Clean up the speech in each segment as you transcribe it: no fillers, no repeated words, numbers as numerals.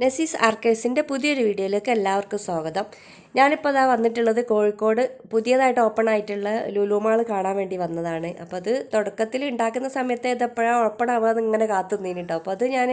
നസീസ് ആർക്കൈവ്സിൻ്റെ പുതിയൊരു വീഡിയോയിലേക്ക് എല്ലാവർക്കും സ്വാഗതം. ഞാനിപ്പോൾ അതാ വന്നിട്ടുള്ളത് കോഴിക്കോട് പുതിയതായിട്ട് ഓപ്പൺ ആയിട്ടുള്ള ലുലു മാൾ കാണാൻ വേണ്ടി വന്നതാണ്. അപ്പോൾ അത് തുടക്കത്തിൽ ഉണ്ടാക്കുന്ന സമയത്ത് ഇതെപ്പോഴാണ് ഓപ്പൺ ആവുക ഇങ്ങനെ കാത്തു നിന്നിട്ടോ. അപ്പോൾ അത് ഞാൻ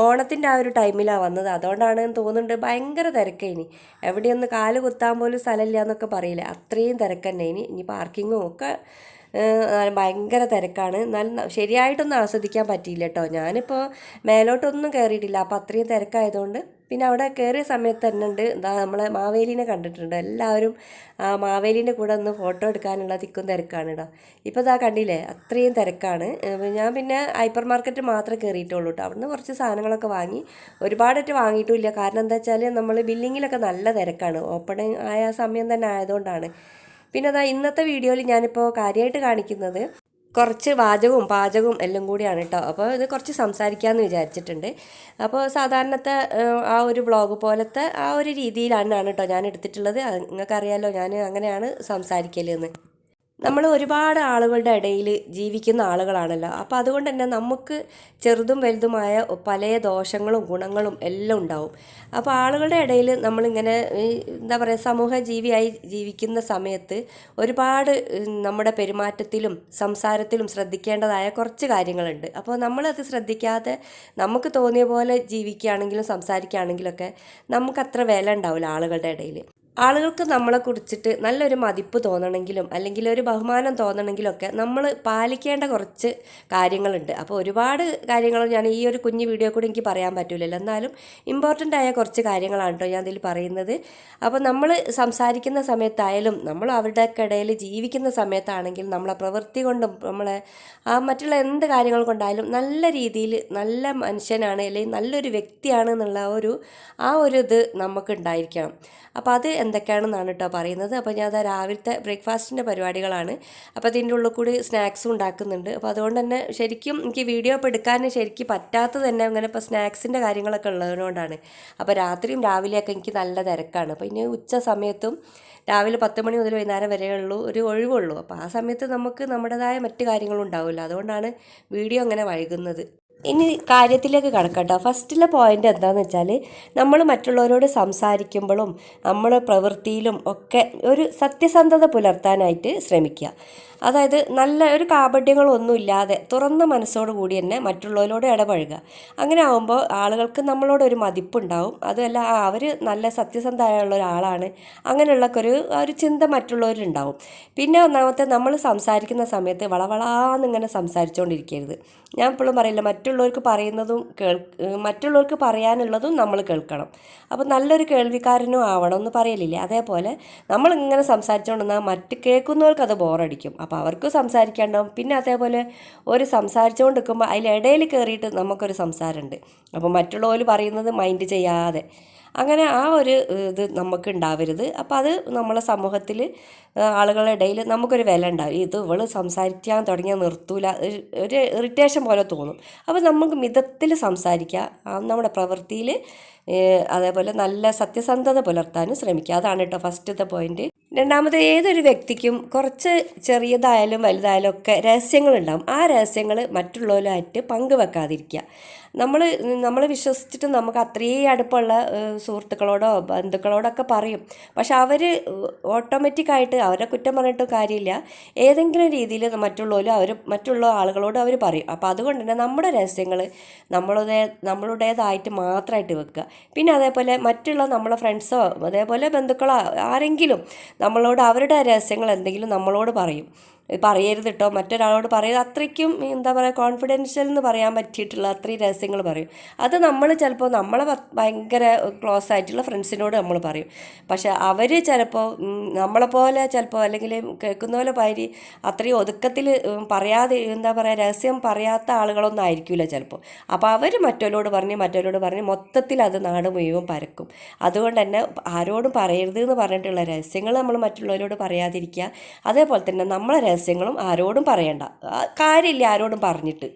ഓണത്തിൻ്റെ ആ ഒരു ടൈമിലാണ് വന്നത്. അതുകൊണ്ടാണ് തോന്നുന്നുണ്ട് ഭയങ്കര തിരക്കേനി. എവിടെയൊന്ന് കാല് കുത്താൻ പോലും സ്ഥലമില്ല എന്നൊക്കെ പറയില്ല, അത്രയും തിരക്ക് തന്നെ. ഇനി പാർക്കിങ്ങും ഒക്കെ ഭയങ്കര തിരക്കാണ്. എന്നാലും ശരിയായിട്ടൊന്നും ആസ്വദിക്കാൻ പറ്റിയില്ല കേട്ടോ. ഞാനിപ്പോൾ മേലോട്ടൊന്നും കയറിയിട്ടില്ല, അപ്പോൾ അത്രയും തിരക്കായതുകൊണ്ട്. പിന്നെ അവിടെ കയറിയ സമയത്ത് തന്നെ ഉണ്ട് നമ്മളെ മാവേലീനെ കണ്ടിട്ടുണ്ട്. എല്ലാവരും മാവേലീൻ്റെ കൂടെ ഒന്ന് ഫോട്ടോ എടുക്കാനുള്ള തിക്കും തിരക്കാണ് കേട്ടോ. ഇപ്പോൾ ഇതാ കണ്ടില്ലേ, അത്രയും തിരക്കാണ്. ഞാൻ പിന്നെ ഹൈപ്പർ മാർക്കറ്റ് മാത്രമേ കയറിയിട്ടുള്ളൂ കേട്ടോ. അവിടുന്ന് കുറച്ച് സാധനങ്ങളൊക്കെ വാങ്ങി, ഒരുപാടായിട്ട് വാങ്ങിയിട്ടുമില്ല. കാരണം എന്താ വെച്ചാൽ നമ്മൾ ബില്ലിങ്ങിലൊക്കെ നല്ല തിരക്കാണ്, ഓപ്പണിങ് ആയ സമയം തന്നെ ആയതുകൊണ്ടാണ്. പിന്നെ അതാ ഇന്നത്തെ വീഡിയോയിൽ ഞാനിപ്പോൾ കാര്യമായിട്ട് കാണിക്കുന്നത് കുറച്ച് വാചകവും പാചകവും എല്ലാം കൂടിയാണ് കേട്ടോ. അപ്പോൾ ഇത് കുറച്ച് സംസാരിക്കാമെന്ന് വിചാരിച്ചിട്ടുണ്ട്. അപ്പോൾ സാധാരണത്തെ ആ ഒരു വ്ളോഗ് പോലത്തെ ആ ഒരു രീതിയിലാണ് കേട്ടോ ഞാൻ എടുത്തിട്ടുള്ളത്. നിങ്ങൾക്കറിയാമല്ലോ ഞാൻ അങ്ങനെയാണ് സംസാരിക്കലെന്ന്. നമ്മൾ ഒരുപാട് ആളുകളുടെ ഇടയിൽ ജീവിക്കുന്ന ആളുകളാണല്ലോ. അപ്പോൾ അതുകൊണ്ട് തന്നെ നമുക്ക് ചെറുതും വലുതുമായ പല ദോഷങ്ങളും ഗുണങ്ങളും എല്ലാം ഉണ്ടാവും. അപ്പോൾ ആളുകളുടെ ഇടയിൽ നമ്മളിങ്ങനെ എന്താ പറയുക, സമൂഹ ജീവിയായി ജീവിക്കുന്ന സമയത്ത് ഒരുപാട് നമ്മുടെ പെരുമാറ്റത്തിലും സംസാരത്തിലും ശ്രദ്ധിക്കേണ്ടതായ കുറച്ച് കാര്യങ്ങളുണ്ട്. അപ്പോൾ നമ്മളത് ശ്രദ്ധിക്കാതെ നമുക്ക് തോന്നിയ പോലെ ജീവിക്കുകയാണെങ്കിലും സംസാരിക്കുകയാണെങ്കിലൊക്കെ നമുക്കത്ര വില ഉണ്ടാവില്ല ആളുകളുടെ ഇടയിൽ. ആളുകൾക്ക് നമ്മളെ കുറിച്ചിട്ട് നല്ലൊരു മതിപ്പ് തോന്നണമെങ്കിലും അല്ലെങ്കിൽ ഒരു ബഹുമാനം തോന്നണമെങ്കിലൊക്കെ നമ്മൾ പാലിക്കേണ്ട കുറച്ച് കാര്യങ്ങളുണ്ട്. അപ്പോൾ ഒരുപാട് കാര്യങ്ങൾ ഞാൻ ഈ ഒരു കുഞ്ഞു വീഡിയോ കൂടി എനിക്ക് പറയാൻ പറ്റില്ലല്ലോ, എന്നാലും ഇമ്പോർട്ടൻ്റ് ആയ കുറച്ച് കാര്യങ്ങളാണ് കേട്ടോ ഞാൻ ഇതിൽ പറയുന്നത്. അപ്പോൾ നമ്മൾ സംസാരിക്കുന്ന സമയത്തായാലും നമ്മൾ അവരുടെ ഇടയിൽ ജീവിക്കുന്ന സമയത്താണെങ്കിൽ നമ്മളെ പ്രവൃത്തി കൊണ്ടും നമ്മളെ മറ്റുള്ള എന്ത് കാര്യങ്ങൾ കൊണ്ടായാലും നല്ല രീതിയിൽ നല്ല മനുഷ്യനാണ് അല്ലെങ്കിൽ നല്ലൊരു വ്യക്തിയാണ് എന്നുള്ള ആ ഒരു ഇത് നമുക്ക് ഉണ്ടായിരിക്കണം. അപ്പോൾ അത് എന്തൊക്കെയാണെന്നാണ് കേട്ടോ പറയുന്നത്. അപ്പോൾ ഞാൻ രാവിലത്തെ ബ്രേക്ക്ഫാസ്റ്റിൻ്റെ പരിപാടികളാണ്. അപ്പോൾ അതിൻ്റെ ഉള്ളിൽ കൂടി സ്നാക്സും ഉണ്ടാക്കുന്നുണ്ട്. അപ്പോൾ അതുകൊണ്ട് തന്നെ ശരിക്കും എനിക്ക് വീഡിയോ ഇപ്പോൾ എടുക്കാൻ ശരിക്കും പറ്റാത്തത് തന്നെ അങ്ങനെ ഇപ്പോൾ സ്നാക്സിൻ്റെ കാര്യങ്ങളൊക്കെ ഉള്ളതുകൊണ്ടാണ്. അപ്പോൾ രാത്രിയും രാവിലെയൊക്കെ എനിക്ക് നല്ല തിരക്കാണ്. അപ്പോൾ ഇനി ഉച്ച സമയത്തും രാവിലെ 10 മണി മുതൽ വൈകുന്നേരം വരെയുള്ളൂ ഒരു ഒഴിവുള്ളൂ. അപ്പോൾ ആ സമയത്ത് നമുക്ക് നമ്മുടേതായ മറ്റു കാര്യങ്ങളും ഉണ്ടാവില്ല. അതുകൊണ്ടാണ് വീഡിയോ അങ്ങനെ വൈകുന്നത്. ഇനി കാര്യത്തിലേക്ക് കടക്കട്ടോ. ഫസ്റ്റിലെ പോയിന്റ് എന്താണെന്ന് വെച്ചാൽ നമ്മൾ മറ്റുള്ളവരോട് സംസാരിക്കുമ്പോഴും നമ്മുടെ പ്രവൃത്തിയിലും ഒക്കെ ഒരു സത്യസന്ധത പുലർത്താനായിട്ട് ശ്രമിക്കുക. അതായത് നല്ല ഒരു കാപട്യങ്ങളൊന്നും ഇല്ലാതെ തുറന്ന മനസ്സോടു കൂടി തന്നെ മറ്റുള്ളവരോട് ഇടപഴകുക. അങ്ങനെ ആകുമ്പോൾ ആളുകൾക്ക് നമ്മളോടൊരു മതിപ്പുണ്ടാവും. അതുമല്ല അവർ നല്ല സത്യസന്ധമായുള്ള ഒരാളാണ് അങ്ങനെയുള്ളൊരു ചിന്ത മറ്റുള്ളവരുണ്ടാവും. പിന്നെ ഒന്നാമത്തെ, നമ്മൾ സംസാരിക്കുന്ന സമയത്ത് വളവളാന്നിങ്ങനെ സംസാരിച്ചുകൊണ്ടിരിക്കരുത്. ഞാൻ എപ്പോഴും പറയില്ല, മറ്റുള്ളവർക്ക് പറയുന്നതും മറ്റുള്ളവർക്ക് പറയാനുള്ളതും നമ്മൾ കേൾക്കണം. അപ്പോൾ നല്ലൊരു കേൾവിക്കാരനും ആവണം എന്ന് പറയലില്ലേ, അതേപോലെ നമ്മളിങ്ങനെ സംസാരിച്ചുകൊണ്ടിരുന്നാൽ മറ്റ് കേൾക്കുന്നവർക്ക് അത് ബോറടിക്കും. അപ്പോൾ അവർക്ക് സംസാരിക്കാണ്ടാവും. പിന്നെ അതേപോലെ ഒരു സംസാരിച്ചുകൊണ്ട് നിൽക്കുമ്പോൾ അതിലിടയിൽ കയറിയിട്ട് നമുക്കൊരു സംസാരമുണ്ട്. അപ്പോൾ മറ്റുള്ളവർ പറയുന്നത് മൈൻഡ് ചെയ്യാതെ അങ്ങനെ ആ ഒരു ഇത് നമുക്ക് ഉണ്ടാവരുത്. അപ്പോൾ അത് നമ്മളെ സമൂഹത്തിൽ ആളുകളുടെ ഇടയിൽ നമുക്കൊരു വില ഉണ്ടാവും. ഇവള് സംസാരിക്കാൻ തുടങ്ങിയാൽ നിർത്തൂല, ഒരു ഇറിറ്റേഷൻ പോലെ തോന്നും. അപ്പോൾ നമുക്ക് മിതത്തിൽ സംസാരിക്കുക, നമ്മുടെ പ്രവൃത്തിയിൽ അതേപോലെ നല്ല സത്യസന്ധത പുലർത്താനും ശ്രമിക്കുക. അതാണ് കേട്ടോ ഫസ്റ്റത്തെ പോയിന്റ്. രണ്ടാമത്, ഏതൊരു വ്യക്തിക്കും കുറച്ച് ചെറിയതായാലും വലുതായാലും ഒക്കെ രഹസ്യങ്ങളുണ്ടാകും. ആ രഹസ്യങ്ങൾ മറ്റുള്ളവരുമായിട്ട് പങ്കുവെക്കാതിരിക്കുക. നമ്മൾ വിശ്വസിച്ചിട്ട് നമുക്ക് അത്രയും അടുപ്പമുള്ള സുഹൃത്തുക്കളോടോ ബന്ധുക്കളോടൊക്കെ പറയും. പക്ഷെ അവർ ഓട്ടോമാറ്റിക്കായിട്ട് അവരെ കുറ്റം പറഞ്ഞിട്ടും കാര്യമില്ല, ഏതെങ്കിലും രീതിയിൽ മറ്റുള്ള ആളുകളോട് അവർ പറയും. അപ്പോൾ അതുകൊണ്ട് തന്നെ നമ്മുടെ രഹസ്യങ്ങൾ നമ്മളുടേതായിട്ട് മാത്രമായിട്ട് വെക്കുക. പിന്നെ അതേപോലെ മറ്റുള്ള നമ്മളെ ഫ്രണ്ട്സോ അതേപോലെ ബന്ധുക്കളോ ആരെങ്കിലും നമ്മളോട് അവരുടെ രഹസ്യങ്ങൾ എന്തെങ്കിലും നമ്മളോട് പറയരുത് കേട്ടോ, മറ്റൊരാളോട് പറയരുത്. അത്രയ്ക്കും എന്താ പറയുക, കോൺഫിഡൻഷ്യൽ എന്ന് പറയാൻ പറ്റിയിട്ടുള്ള അത്രയും രഹസ്യങ്ങൾ പറയും. അത് നമ്മൾ ചിലപ്പോൾ നമ്മളെ ഭയങ്കര ക്ലോസ് ആയിട്ടുള്ള ഫ്രണ്ട്സിനോട് നമ്മൾ പറയും. പക്ഷെ അവർ ചിലപ്പോൾ നമ്മളെപ്പോലെ ചിലപ്പോൾ അല്ലെങ്കിൽ കേൾക്കുന്ന പോലെ പാരി അത്രയും ഒതുക്കത്തിൽ പറയാതെ എന്താ പറയുക രഹസ്യം പറയാത്ത ആളുകളൊന്നും ആയിരിക്കില്ല ചിലപ്പോൾ. അപ്പോൾ അവർ മറ്റവരോട് പറഞ്ഞ് മൊത്തത്തിൽ അത് നാട് മുഴുവൻ പരക്കും. അതുകൊണ്ട് തന്നെ ആരോടും പറയരുത് എന്ന് പറഞ്ഞിട്ടുള്ള രഹസ്യങ്ങൾ നമ്മൾ മറ്റുള്ളവരോട് പറയാതിരിക്കുക. അതേപോലെ തന്നെ നമ്മളെ രഹസ്യങ്ങളും ആരോടും പറയണ്ട, കാര്യമില്ല ആരോടും പറഞ്ഞിട്ട്.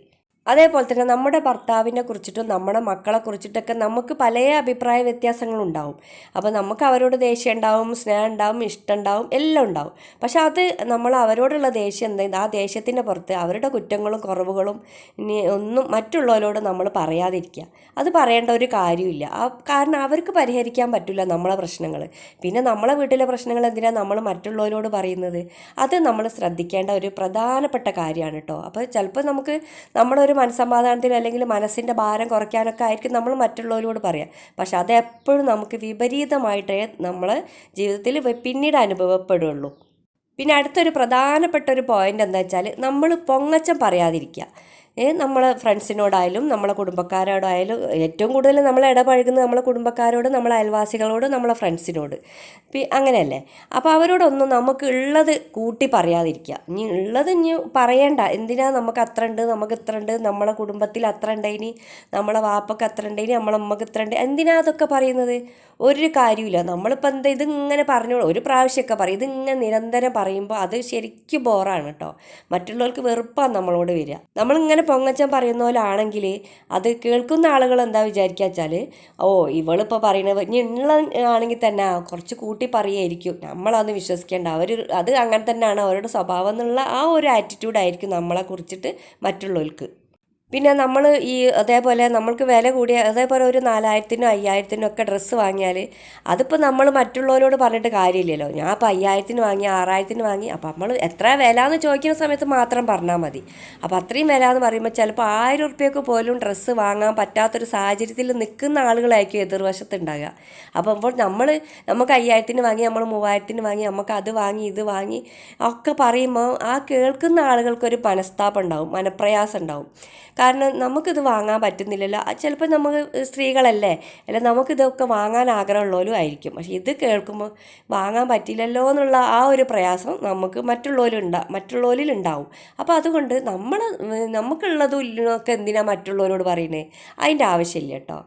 അതേപോലെ തന്നെ നമ്മുടെ ഭർത്താവിനെ കുറിച്ചിട്ടും നമ്മുടെ മക്കളെ കുറിച്ചിട്ടൊക്കെ നമുക്ക് പല അഭിപ്രായ വ്യത്യാസങ്ങളുണ്ടാവും. അപ്പോൾ നമുക്ക് അവരോട് ദേഷ്യം ഉണ്ടാവും, സ്നേഹം ഉണ്ടാവും, ഇഷ്ടം ഉണ്ടാവും, എല്ലാം ഉണ്ടാവും. പക്ഷെ അത് നമ്മൾ അവരോടുള്ള ദേഷ്യം എന്താ, ആ ദേഷ്യത്തിൻ്റെ പുറത്ത് അവരുടെ കുറ്റങ്ങളും കുറവുകളും ഇനി ഒന്നും മറ്റുള്ളവരോട് നമ്മൾ പറയാതിരിക്കുക. അത് പറയേണ്ട ഒരു കാര്യമില്ല. കാരണം അവർക്ക് പരിഹരിക്കാൻ പറ്റില്ല നമ്മളെ പ്രശ്നങ്ങൾ. പിന്നെ നമ്മളെ വീട്ടിലെ പ്രശ്നങ്ങൾ എന്തിനാണ് നമ്മൾ മറ്റുള്ളവരോട് പറയുന്നത്? അത് നമ്മൾ ശ്രദ്ധിക്കേണ്ട ഒരു പ്രധാനപ്പെട്ട കാര്യമാണ് കേട്ടോ. അപ്പോൾ ചിലപ്പോൾ നമുക്ക് നമ്മളൊരു മനസ്സമാധാനത്തിന് അല്ലെങ്കിൽ മനസ്സിൻ്റെ ഭാരം കുറയ്ക്കാനൊക്കെ ആയിരിക്കും നമ്മൾ മറ്റുള്ളവരോട് പറയാം. പക്ഷെ അതെപ്പോഴും നമുക്ക് വിപരീതമായിട്ടേ നമ്മളെ ജീവിതത്തിൽ പിന്നീട് അനുഭവപ്പെടുള്ളൂ. പിന്നെ അടുത്തൊരു പ്രധാനപ്പെട്ട ഒരു പോയിൻ്റ് എന്താ വെച്ചാൽ, നമ്മൾ പൊങ്ങച്ചം പറയാതിരിക്കുക. നമ്മളെ ഫ്രണ്ട്സിനോടായാലും നമ്മളെ കുടുംബക്കാരോടായാലും ഏറ്റവും കൂടുതൽ നമ്മൾ ഇടപഴകുന്നത് നമ്മളെ കുടുംബക്കാരോട്, നമ്മളെ അയൽവാസികളോട്, നമ്മളെ ഫ്രണ്ട്സിനോട് അങ്ങനെയല്ലേ. അപ്പോൾ അവരോടൊന്നും നമുക്ക് ഉള്ളത് കൂട്ടി പറയാതിരിക്കുക. ഇനി പറയണ്ട, എന്തിനാ നമുക്ക് അത്ര ഉണ്ട്, നമുക്ക് ഇത്ര ഉണ്ട്, നമ്മളെ കുടുംബത്തിൽ അത്ര ഉണ്ടേനി, നമ്മളെ വാപ്പക്ക് അത്ര ഉണ്ടേനി, നമ്മളെ അമ്മക്ക് ഇത്ര ഉണ്ട്, എന്തിനാ അതൊക്കെ പറയുന്നത്? ഒരു കാര്യമില്ല. നമ്മളിപ്പോൾ എന്താ ഇതിങ്ങനെ പറഞ്ഞു ഒരു പ്രാവശ്യമൊക്കെ പറയും, ഇതിങ്ങനെ നിരന്തരം പറയുമ്പോൾ അത് ശരിക്കും ബോറാണ് കേട്ടോ. മറ്റുള്ളവർക്ക് വെറുപ്പാണ് നമ്മളോട് വരിക. നമ്മളിങ്ങനെ പൊങ്ങച്ചം പറയുന്ന പോലെ ആണെങ്കിൽ അത് കേൾക്കുന്ന ആളുകൾ എന്താ വിചാരിക്കുക വെച്ചാൽ, ഓ ഇവളിപ്പോൾ പറയണത് ഇനി ഉള്ള ആണെങ്കിൽ തന്നെ കുറച്ച് കൂട്ടി പറയുമായിരിക്കും, നമ്മളതൊന്ന് വിശ്വസിക്കേണ്ട, അത് അങ്ങനെ തന്നെയാണ് അവരുടെ സ്വഭാവം എന്നുള്ള ആ ഒരു ആറ്റിറ്റ്യൂഡായിരിക്കും നമ്മളെ കുറിച്ചിട്ട് മറ്റുള്ളവർക്ക്. പിന്നെ നമ്മൾ അതേപോലെ നമ്മൾക്ക് വില കൂടിയ അതേപോലെ ഒരു 4000-നും 5000-നും ഒക്കെ ഡ്രസ്സ് വാങ്ങിയാൽ അതിപ്പോൾ നമ്മൾ മറ്റുള്ളവരോട് പറഞ്ഞിട്ട് കാര്യമില്ലല്ലോ. ഞാൻ ഇപ്പോൾ 5000-ന് വാങ്ങി, 6000-ന് വാങ്ങി, അപ്പോൾ നമ്മൾ എത്ര വില എന്ന് ചോദിക്കുന്ന സമയത്ത് മാത്രം പറഞ്ഞാൽ മതി. അപ്പോൾ അത്രയും വില എന്ന് പറയുമ്പോൾ ചിലപ്പോൾ 1000 ഉറുപ്പ്യക്ക് പോലും ഡ്രസ്സ് വാങ്ങാൻ പറ്റാത്തൊരു സാഹചര്യത്തിൽ നിൽക്കുന്ന ആളുകളായിരിക്കും എതിർവശത്തുണ്ടാകുക. അപ്പോൾ നമുക്ക് 5000-ന് വാങ്ങി, നമ്മൾ 3000-ന് വാങ്ങി, നമുക്ക് അത് വാങ്ങി ഇത് വാങ്ങി ഒക്കെ പറയുമ്പോൾ ആ കേൾക്കുന്ന ആളുകൾക്കൊരു മനസ്താപം ഉണ്ടാവും, മനപ്രയാസം ഉണ്ടാവും. കാരണം നമുക്കിത് വാങ്ങാൻ പറ്റുന്നില്ലല്ലോ. ചിലപ്പോൾ നമുക്ക് സ്ത്രീകളല്ലേ, അല്ല നമുക്കിതൊക്കെ വാങ്ങാൻ ആഗ്രഹമുള്ളവരും ആയിരിക്കും. പക്ഷെ ഇത് കേൾക്കുമ്പോൾ വാങ്ങാൻ പറ്റില്ലല്ലോ എന്നുള്ള ആ ഒരു പ്രയാസം നമുക്ക് മറ്റുള്ളവരിൽ ഉണ്ടാവും. അപ്പോൾ അതുകൊണ്ട് നമുക്കുള്ളതും ഇല്ലൊക്കെ എന്തിനാ മറ്റുള്ളവരോട് പറയുന്നത്? അതിൻ്റെ ആവശ്യമില്ല കേട്ടോ.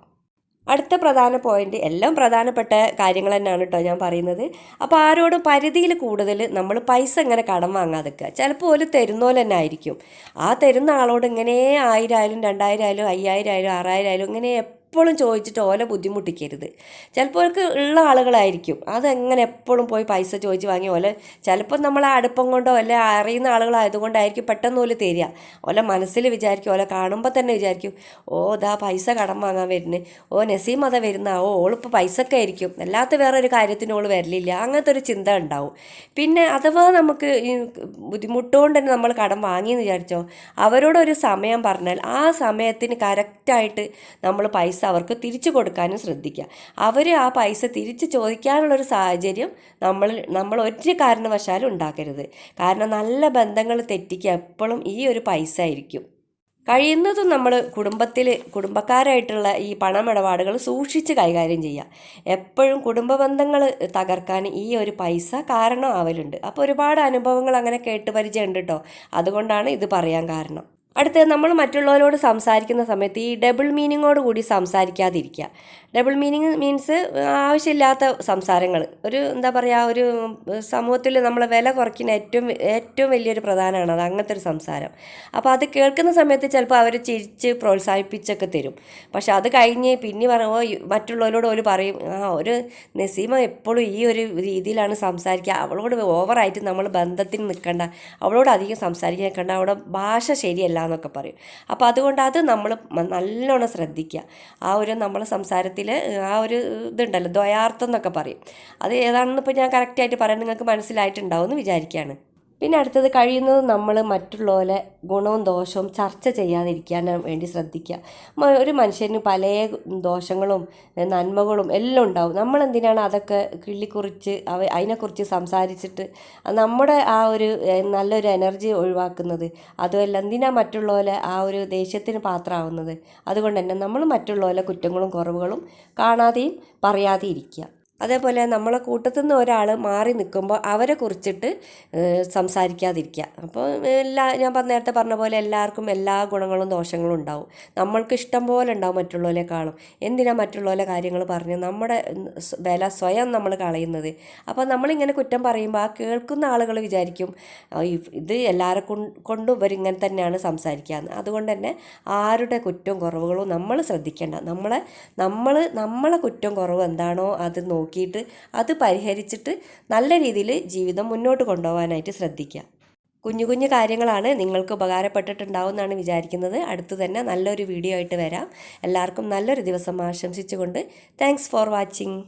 അടുത്ത പ്രധാന പോയിന്റ്, എല്ലാം പ്രധാനപ്പെട്ട കാര്യങ്ങൾ തന്നെയാണ് കേട്ടോ ഞാൻ പറയുന്നത്. അപ്പോൾ ആരോടും പരിധിയിൽ കൂടുതൽ നമ്മൾ പൈസ ഇങ്ങനെ കടം വാങ്ങാതെക്കുക. ചിലപ്പോൾ ഒരു തരുന്നോലെ തന്നെ ആയിരിക്കും. ആ തരുന്ന ആളോട് ഇങ്ങനെ 1000 ആയാലും 2000 ആയാലും 5000 ആയാലും 6000 ആയാലും ഇങ്ങനെ എപ്പോഴും ചോദിച്ചിട്ട് ഓലെ ബുദ്ധിമുട്ടിക്കരുത്. ചിലപ്പോൾ ഉള്ള ആളുകളായിരിക്കും അതെങ്ങനെ എപ്പോഴും പോയി പൈസ ചോദിച്ച് വാങ്ങി ചിലപ്പോൾ നമ്മളെ അടുപ്പം കൊണ്ടോ അല്ലെ അറിയുന്ന ആളുകളായതുകൊണ്ടായിരിക്കും പെട്ടെന്ന് ഓല് തരിക. ഓലെ മനസ്സിൽ വിചാരിക്കും, ഓലെ കാണുമ്പോൾ തന്നെ വിചാരിക്കും, ഓ ഇതാ പൈസ കടം വാങ്ങാൻ വരുന്നത്, ഓ നസീം അതാ വരുന്ന, ഓളിപ്പോൾ പൈസയൊക്കെ ആയിരിക്കും, അല്ലാത്ത വേറൊരു കാര്യത്തിന് ഓൾ വരലില്ല, അങ്ങനത്തെ ഒരു ചിന്ത ഉണ്ടാവും. പിന്നെ അഥവാ നമുക്ക് ബുദ്ധിമുട്ടുകൊണ്ട് തന്നെ നമ്മൾ കടം വാങ്ങിയെന്ന് വിചാരിച്ചോ, അവരോടൊരു സമയം പറഞ്ഞാൽ ആ സമയത്തിന് കറക്റ്റായിട്ട് നമ്മൾ പൈസ അവർക്ക് തിരിച്ചു കൊടുക്കാനും ശ്രദ്ധിക്കുക. അവർ ആ പൈസ തിരിച്ച് ചോദിക്കാനുള്ളൊരു സാഹചര്യം നമ്മൾ ഒരു കാരണവശാലും ഉണ്ടാക്കരുത്. കാരണം നല്ല ബന്ധങ്ങൾ തെറ്റിക്കുക എപ്പോഴും ഈ ഒരു പൈസ ആയിരിക്കും. കഴിയുന്നതും നമ്മൾ കുടുംബക്കാരായിട്ടുള്ള ഈ പണമിടപാടുകൾ സൂക്ഷിച്ച് കൈകാര്യം ചെയ്യുക. എപ്പോഴും കുടുംബ ബന്ധങ്ങൾ തകർക്കാൻ ഈ ഒരു പൈസ കാരണം ആവലുണ്ട്. അപ്പോൾ ഒരുപാട് അനുഭവങ്ങൾ അങ്ങനെ കേട്ട് പരിചയമുണ്ട് കേട്ടോ. അതുകൊണ്ടാണ് ഇത് പറയാൻ കാരണം. അടുത്തത്, നമ്മൾ മറ്റുള്ളവരോട് സംസാരിക്കുന്ന സമയത്ത് ഈ ഡബിൾ മീനിങ്ങോട് കൂടി സംസാരിക്കാതിരിക്കുക. ഡബിൾ മീനിങ് മീൻസ് ആവശ്യമില്ലാത്ത സംസാരങ്ങൾ. എന്താ പറയുക, ഒരു സമൂഹത്തിൽ നമ്മളെ വില കുറയ്ക്കുന്ന ഏറ്റവും വലിയൊരു പ്രധാനമാണ് അത്, അങ്ങനത്തെ ഒരു സംസാരം. അപ്പോൾ അത് കേൾക്കുന്ന സമയത്ത് ചിലപ്പോൾ അവർ ചിരിച്ച് പ്രോത്സാഹിപ്പിച്ചൊക്കെ തരും. പക്ഷെ അത് കഴിഞ്ഞ് പിന്നെ പറയുമ്പോൾ മറ്റുള്ളവരോട് ഒരു പറയും, ഒരു നസീമ എപ്പോഴും ഈ ഒരു രീതിയിലാണ് സംസാരിക്കുക, അവളോട് ഓവറായിട്ട് നമ്മൾ ബന്ധത്തിന് നിൽക്കണ്ട, അവളോട് അധികം സംസാരിക്കാൻ നിൽക്കണ്ട, അവിടെ ഭാഷ ശരിയല്ല എന്നൊക്കെ പറയും. അപ്പോൾ അതുകൊണ്ട് അത് നമ്മൾ നല്ലോണം ശ്രദ്ധിക്കുക. ആ ഒരു നമ്മളെ സംസാരത്തിൽ ആ ഒരു ഇതുണ്ടല്ലോ, ദ്വയാർത്ഥം എന്നൊക്കെ പറയും. അത് ഏതാണെന്ന് ഇപ്പോൾ ഞാൻ കറക്റ്റായിട്ട് പറയാൻ നിങ്ങൾക്ക് മനസ്സിലായിട്ടുണ്ടാവും എന്ന് വിചാരിക്കുകയാണ്. പിന്നെ അടുത്തത്, കഴിയുന്നത് നമ്മൾ മറ്റുള്ളവരെ ഗുണവും ദോഷവും ചർച്ച ചെയ്യാതിരിക്കാൻ വേണ്ടി ശ്രദ്ധിക്കുക. ഒരു മനുഷ്യന് പല ദോഷങ്ങളും നന്മകളും എല്ലാം ഉണ്ടാവും. നമ്മളെന്തിനാണ് അതൊക്കെ കിള്ളിക്കുറിച്ച് അതിനെക്കുറിച്ച് സംസാരിച്ചിട്ട് നമ്മുടെ ആ ഒരു നല്ലൊരു എനർജി ഒഴിവാക്കുന്നത്? അതുമല്ല, എന്തിനാണ് മറ്റുള്ളവരെ ആ ഒരു ദേഷ്യത്തിന് പാത്രമാവുന്നത്? അതുകൊണ്ട് തന്നെ നമ്മൾ മറ്റുള്ളവരെ കുറ്റങ്ങളും കുറവുകളും കാണാതെയും പറയാതെയും ഇരിക്കുക. അതേപോലെ നമ്മളെ കൂട്ടത്തു നിന്ന് ഒരാൾ മാറി നിൽക്കുമ്പോൾ അവരെ കുറിച്ചിട്ട് സംസാരിക്കാതിരിക്കുക. അപ്പോൾ ഞാൻ നേരത്തെ പറഞ്ഞ പോലെ എല്ലാവർക്കും എല്ലാ ഗുണങ്ങളും ദോഷങ്ങളും ഉണ്ടാവും. നമ്മൾക്ക് ഇഷ്ടം പോലെ ഉണ്ടാവും മറ്റുള്ളവരെക്കാളും. എന്തിനാ മറ്റുള്ളവരെ കാര്യങ്ങൾ പറഞ്ഞ് നമ്മുടെ വില സ്വയം നമ്മൾ കളയുന്നത്? അപ്പോൾ നമ്മളിങ്ങനെ കുറ്റം പറയുമ്പോൾ ആ കേൾക്കുന്ന ആളുകൾ വിചാരിക്കും ഇത് എല്ലാവരെ കൊണ്ടും ഇവരിങ്ങനെ തന്നെയാണ് സംസാരിക്കുകയെന്ന്. അതുകൊണ്ട് തന്നെ ആരുടെ കുറ്റവും കുറവുകളും നമ്മൾ ശ്രദ്ധിക്കേണ്ട. നമ്മളെ കുറ്റം കുറവ് എന്താണോ അത് നോക്കിയിട്ട് അത് പരിഹരിച്ചിട്ട് നല്ല രീതിയിൽ ജീവിതം മുന്നോട്ട് കൊണ്ടുപോകാനായിട്ട് ശ്രദ്ധിക്കുക. കുഞ്ഞു കുഞ്ഞു കാര്യങ്ങളാണ് നിങ്ങൾക്ക് ഉപകാരപ്പെട്ടിട്ടുണ്ടാവും എന്നാണ് വിചാരിക്കുന്നത്. അടുത്ത് തന്നെ നല്ലൊരു വീഡിയോ ആയിട്ട് വരാം. എല്ലാവർക്കും നല്ലൊരു ദിവസം ആശംസിച്ചുകൊണ്ട് താങ്ക്സ് ഫോർ വാച്ചിങ്.